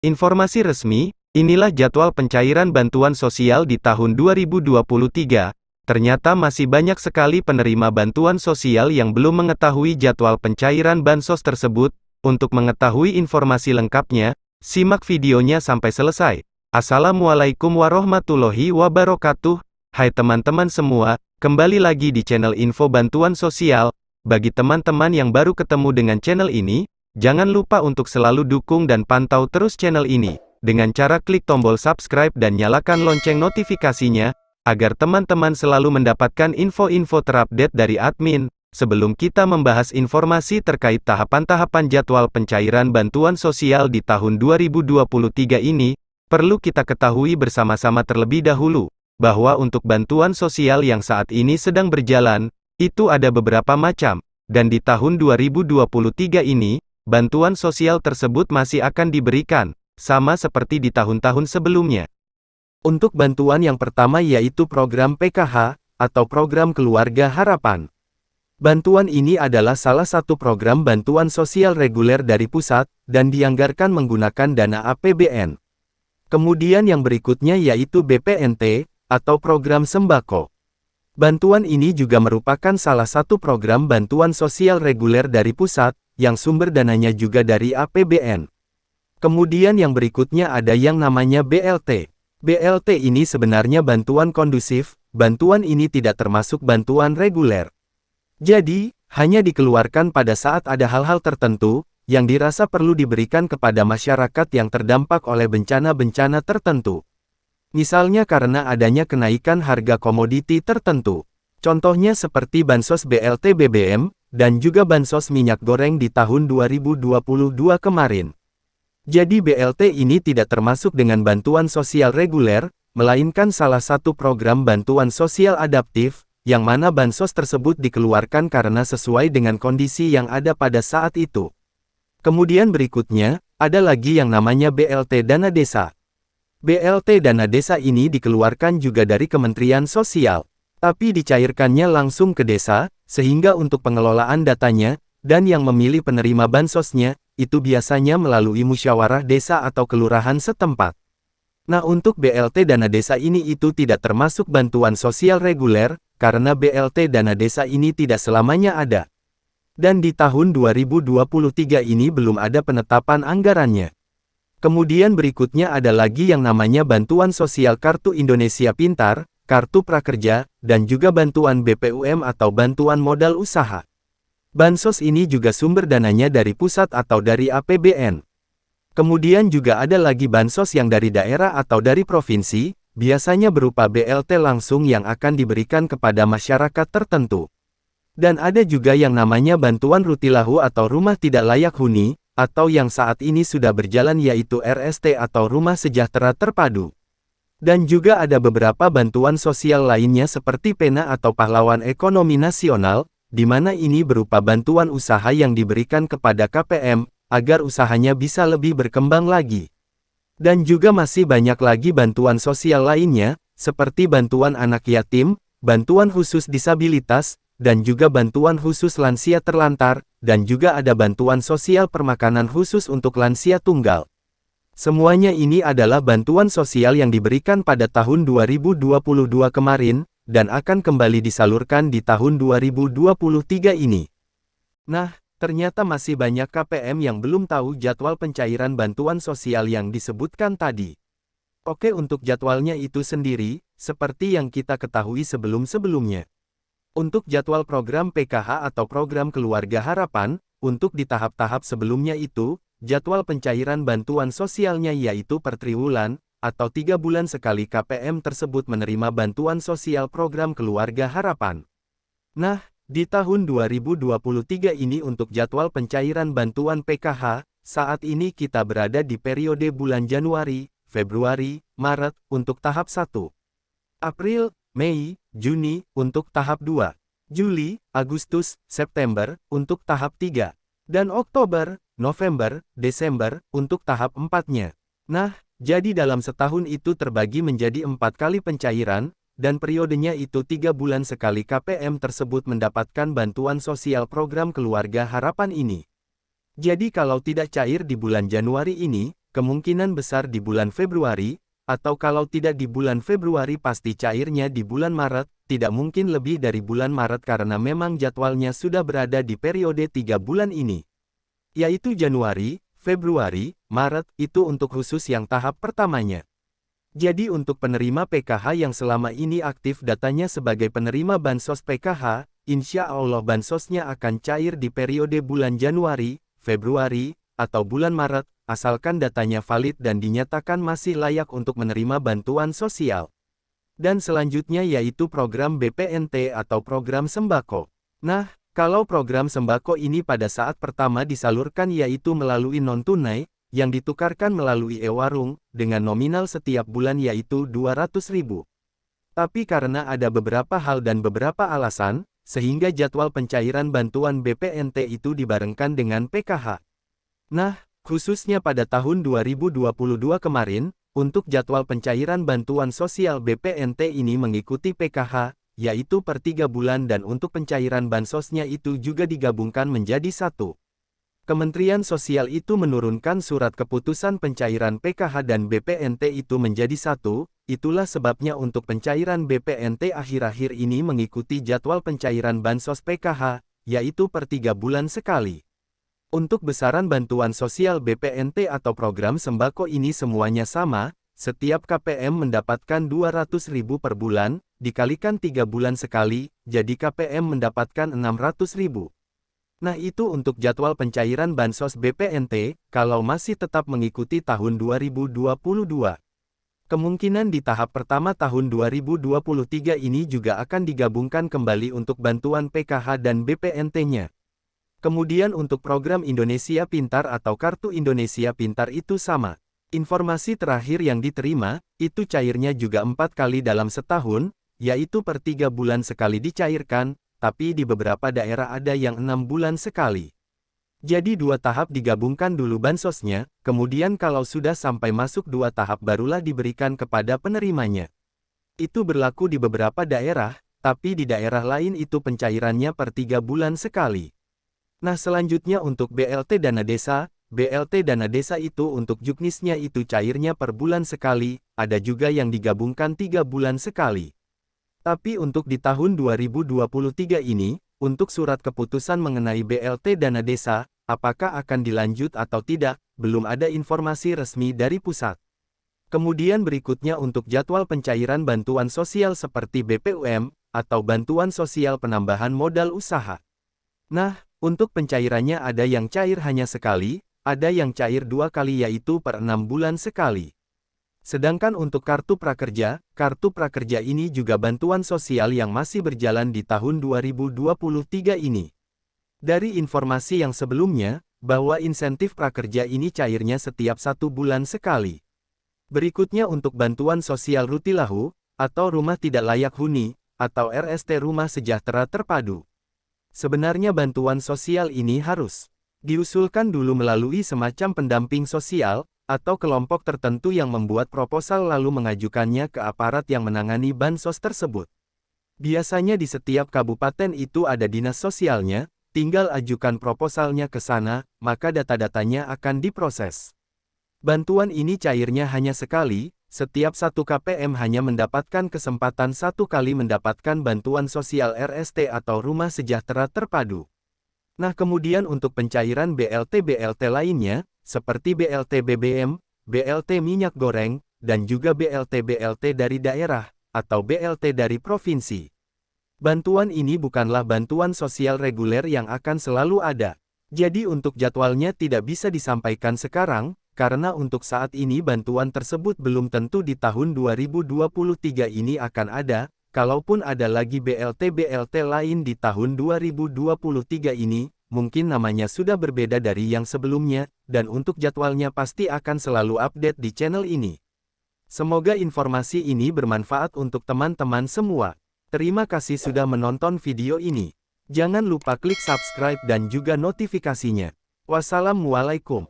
Informasi resmi, inilah jadwal pencairan bantuan sosial di tahun 2023. Ternyata masih banyak sekali penerima bantuan sosial yang belum mengetahui jadwal pencairan bansos tersebut. Untuk mengetahui informasi lengkapnya, simak videonya sampai selesai. Assalamualaikum warahmatullahi wabarakatuh. Hai teman-teman semua, kembali lagi di channel Info Bantuan Sosial. Bagi teman-teman yang baru ketemu dengan channel ini, jangan lupa untuk selalu dukung dan pantau terus channel ini, dengan cara klik tombol subscribe dan nyalakan lonceng notifikasinya, agar teman-teman selalu mendapatkan info-info terupdate dari admin. Sebelum kita membahas informasi terkait tahapan-tahapan jadwal pencairan bantuan sosial di tahun 2023 ini, perlu kita ketahui bersama-sama terlebih dahulu, bahwa untuk bantuan sosial yang saat ini sedang berjalan, itu ada beberapa macam, dan di tahun 2023 ini, bantuan sosial tersebut masih akan diberikan, sama seperti di tahun-tahun sebelumnya. Untuk bantuan yang pertama yaitu program PKH, atau Program Keluarga Harapan. Bantuan ini adalah salah satu program bantuan sosial reguler dari pusat, dan dianggarkan menggunakan dana APBN. Kemudian yang berikutnya yaitu BPNT, atau Program Sembako. Bantuan ini juga merupakan salah satu program bantuan sosial reguler dari pusat, yang sumber dananya juga dari APBN. Kemudian yang berikutnya ada yang namanya BLT. BLT ini sebenarnya bantuan kondusif, bantuan ini tidak termasuk bantuan reguler. Jadi, hanya dikeluarkan pada saat ada hal-hal tertentu, yang dirasa perlu diberikan kepada masyarakat yang terdampak oleh bencana-bencana tertentu. Misalnya karena adanya kenaikan harga komoditi tertentu. Contohnya seperti Bansos BLT BBM, dan juga Bansos minyak goreng di tahun 2022 kemarin. Jadi BLT ini tidak termasuk dengan bantuan sosial reguler, melainkan salah satu program bantuan sosial adaptif, yang mana bansos tersebut dikeluarkan karena sesuai dengan kondisi yang ada pada saat itu. Kemudian berikutnya, ada lagi yang namanya BLT Dana Desa. BLT Dana Desa ini dikeluarkan juga dari Kementerian Sosial, tapi dicairkannya langsung ke desa, sehingga untuk pengelolaan datanya, dan yang memilih penerima bansosnya, itu biasanya melalui musyawarah desa atau kelurahan setempat. Nah, untuk BLT Dana Desa ini itu tidak termasuk bantuan sosial reguler, karena BLT Dana Desa ini tidak selamanya ada. Dan di tahun 2023 ini belum ada penetapan anggarannya. Kemudian berikutnya ada lagi yang namanya Bantuan Sosial Kartu Indonesia Pintar, Kartu Prakerja, dan juga Bantuan BPUM atau Bantuan Modal Usaha. Bansos ini juga sumber dananya dari pusat atau dari APBN. Kemudian juga ada lagi bansos yang dari daerah atau dari provinsi, biasanya berupa BLT langsung yang akan diberikan kepada masyarakat tertentu. Dan ada juga yang namanya Bantuan Rutilahu atau Rumah Tidak Layak Huni, atau yang saat ini sudah berjalan yaitu RST atau Rumah Sejahtera Terpadu. Dan juga ada beberapa bantuan sosial lainnya seperti Pena atau Pahlawan Ekonomi Nasional, di mana ini berupa bantuan usaha yang diberikan kepada KPM, agar usahanya bisa lebih berkembang lagi. Dan juga masih banyak lagi bantuan sosial lainnya, seperti bantuan anak yatim, bantuan khusus disabilitas, dan juga bantuan khusus lansia terlantar, dan juga ada bantuan sosial permakanan khusus untuk lansia tunggal. Semuanya ini adalah bantuan sosial yang diberikan pada tahun 2022 kemarin, dan akan kembali disalurkan di tahun 2023 ini. Nah, ternyata masih banyak KPM yang belum tahu jadwal pencairan bantuan sosial yang disebutkan tadi. Oke, untuk jadwalnya itu sendiri, seperti yang kita ketahui sebelum-sebelumnya. Untuk jadwal program PKH atau Program Keluarga Harapan, untuk di tahap-tahap sebelumnya itu, jadwal pencairan bantuan sosialnya yaitu per triwulan, atau 3 bulan sekali KPM tersebut menerima bantuan sosial Program Keluarga Harapan. Nah, di tahun 2023 ini untuk jadwal pencairan bantuan PKH, saat ini kita berada di periode bulan Januari, Februari, Maret, untuk tahap 1. April, Mei, Juni, untuk tahap 2. Juli, Agustus, September, untuk tahap 3. Dan Oktober, November, Desember, untuk tahap 4-nya. Nah, jadi dalam setahun itu terbagi menjadi 4 kali pencairan, dan periodenya itu 3 bulan sekali KPM tersebut mendapatkan bantuan sosial Program Keluarga Harapan ini. Jadi kalau tidak cair di bulan Januari ini, kemungkinan besar di bulan Februari, atau kalau tidak di bulan Februari pasti cairnya di bulan Maret, tidak mungkin lebih dari bulan Maret karena memang jadwalnya sudah berada di periode 3 bulan ini. Yaitu Januari, Februari, Maret, itu untuk khusus yang tahap pertamanya. Jadi untuk penerima PKH yang selama ini aktif datanya sebagai penerima Bansos PKH, insya Allah bansosnya akan cair di periode bulan Januari, Februari, atau bulan Maret, asalkan datanya valid dan dinyatakan masih layak untuk menerima bantuan sosial. Dan selanjutnya yaitu program BPNT atau program sembako. Nah, kalau program sembako ini pada saat pertama disalurkan yaitu melalui non-tunai, yang ditukarkan melalui e-warung, dengan nominal setiap bulan yaitu 200.000. Tapi karena ada beberapa hal dan beberapa alasan, sehingga jadwal pencairan bantuan BPNT itu dibarengkan dengan PKH. Nah, khususnya pada tahun 2022 kemarin, untuk jadwal pencairan bantuan sosial BPNT ini mengikuti PKH, yaitu per 3 bulan dan untuk pencairan bansosnya itu juga digabungkan menjadi satu. Kementerian Sosial itu menurunkan surat keputusan pencairan PKH dan BPNT itu menjadi satu, itulah sebabnya untuk pencairan BPNT akhir-akhir ini mengikuti jadwal pencairan bansos PKH, yaitu per 3 bulan sekali. Untuk besaran bantuan sosial BPNT atau program sembako ini semuanya sama, setiap KPM mendapatkan 200.000 per bulan, dikalikan 3 bulan sekali, jadi KPM mendapatkan 600.000. Nah itu untuk jadwal pencairan bansos BPNT, kalau masih tetap mengikuti tahun 2022. Kemungkinan di tahap pertama tahun 2023 ini juga akan digabungkan kembali untuk bantuan PKH dan BPNT-nya. Kemudian untuk program Indonesia Pintar atau Kartu Indonesia Pintar itu sama. Informasi terakhir yang diterima, itu cairnya juga 4 kali dalam setahun, yaitu per 3 bulan sekali dicairkan, tapi di beberapa daerah ada yang 6 bulan sekali. Jadi 2 tahap digabungkan dulu bansosnya, kemudian kalau sudah sampai masuk 2 tahap barulah diberikan kepada penerimanya. Itu berlaku di beberapa daerah, tapi di daerah lain itu pencairannya per 3 bulan sekali. Nah selanjutnya untuk BLT Dana Desa, BLT Dana Desa itu untuk juknisnya itu cairnya per bulan sekali, ada juga yang digabungkan 3 bulan sekali. Tapi untuk di tahun 2023 ini, untuk surat keputusan mengenai BLT Dana Desa, apakah akan dilanjut atau tidak, belum ada informasi resmi dari pusat. Kemudian berikutnya untuk jadwal pencairan bantuan sosial seperti BPUM, atau bantuan sosial penambahan modal usaha. Nah, untuk pencairannya ada yang cair hanya sekali, ada yang cair 2 kali yaitu per 6 bulan sekali. Sedangkan untuk kartu prakerja ini juga bantuan sosial yang masih berjalan di tahun 2023 ini. Dari informasi yang sebelumnya, bahwa insentif prakerja ini cairnya setiap 1 bulan sekali. Berikutnya untuk bantuan sosial Rutilahu, atau Rumah Tidak Layak Huni, atau RST Rumah Sejahtera Terpadu. Sebenarnya bantuan sosial ini harus diusulkan dulu melalui semacam pendamping sosial, atau kelompok tertentu yang membuat proposal lalu mengajukannya ke aparat yang menangani bansos tersebut. Biasanya di setiap kabupaten itu ada dinas sosialnya, tinggal ajukan proposalnya ke sana, maka data-datanya akan diproses. Bantuan ini cairnya hanya sekali, setiap 1 KPM hanya mendapatkan kesempatan 1 kali mendapatkan bantuan sosial RST atau Rumah Sejahtera Terpadu. Nah kemudian untuk pencairan BLT lainnya, seperti BLT BBM, BLT minyak goreng, dan juga BLT dari daerah, atau BLT dari provinsi. Bantuan ini bukanlah bantuan sosial reguler yang akan selalu ada. Jadi untuk jadwalnya tidak bisa disampaikan sekarang, karena untuk saat ini bantuan tersebut belum tentu di tahun 2023 ini akan ada, kalaupun ada lagi BLT lain di tahun 2023 ini, mungkin namanya sudah berbeda dari yang sebelumnya, dan untuk jadwalnya pasti akan selalu update di channel ini. Semoga informasi ini bermanfaat untuk teman-teman semua. Terima kasih sudah menonton video ini. Jangan lupa klik subscribe dan juga notifikasinya. Wassalamualaikum.